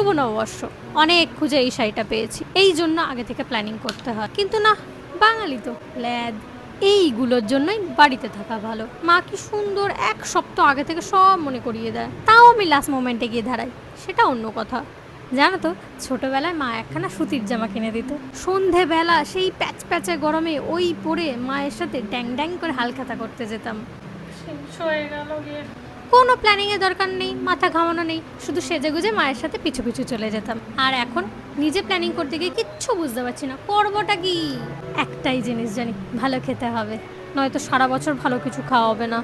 শুভ নববর্ষ। অনেক খুঁজে এই শাড়িটা পেয়েছি, এই জন্য আগে থেকে প্ল্যানিং করতে হয়। কিন্তু না, বাঙালি তো ল্যাদ, এইগুলোর জন্যই বাড়িতে থাকা ভালো। মা কি সুন্দর এক সপ্তাহ আগে থেকে সব মনে করিয়ে দেয়, তাও আমি লাস্ট মোমেন্টে গিয়ে দাঁড়াই, সেটা অন্য কথা। জানো তো, ছোটবেলায় মা একখানা সুতির জামা কিনে দিত, সন্ধেবেলা সেই প্যাচ প্যাচে গরমে ওই পরে মায়ের সাথে ড্যাং ড্যাং করে হালখাতা করতে যেতাম। কোনো প্ল্যানিং এর দরকার নেই, মাথা ঘামানো নেই, শুধু সেজে গুজে মায়ের সাথে পিছু পিছু চলে যেতাম। আর এখন নিজে প্ল্যানিং করতে গিয়ে কিচ্ছু বুঝতে পারছি না করবোটা কি। একটাই জিনিস জানি, ভালো খেতে হবে, নয়তো সারা বছর ভালো কিছু খাওয়া হবে না।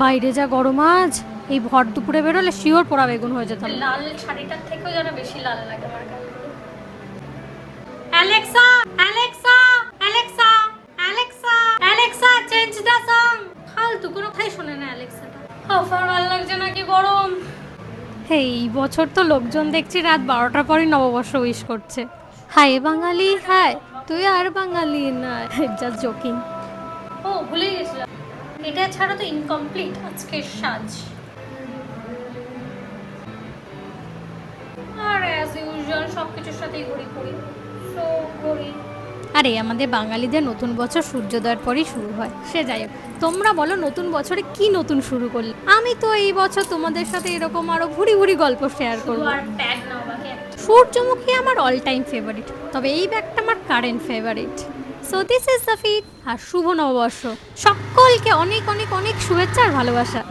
বাইরে যা গরম আজ, এই ভর দুপুরে বেরোলে শিওর পোড়া বেগুন হয়ে যেতাম। লাল শাড়িটার থেকেও যেন বেশি লাল লাগে আমার কাছে। Alexa, Alexa, Alexa, Alexa, Alexa, change the song. ফালতু কোনো কথাই শোনে না অ্যালেক্সাটা। আমার ভালো লাগছে না, কি গরম। এই বছর তো লোকজন দেখছি রাত 12টার পরই নববর্ষ উইশ করছে। হাই বাঙালি হাই, তুই আর বাঙালি না, জাস্ট জোকিং। ও ভুলে গেছিলাম, এটা ছাড়া তো ইনকমপ্লিট আজকের সাজ। আর অ্যাজ ইউজুয়াল সবকিছুর সাথেই ঘুরি পড়ি, সো ঘুরি। আরে আমাদের বাঙালিদের নতুন বছর সূর্যোদয়ের পরই শুরু হয়। সে যাই হোক, তোমরা বলো নতুন বছরে কি নতুন শুরু করলে? আমি তো এই বছর তোমাদের সাথে এরকম আরো ভুরি ভুরি গল্প শেয়ার করবো। সূর্যমুখী আমার অল টাইম ফেভারিট, তবে এই ব্যাগটা আমার current favourite. So this is the fit. আর শুভ নববর্ষ, সকলকে অনেক অনেক অনেক শুভেচ্ছা আর ভালোবাসা।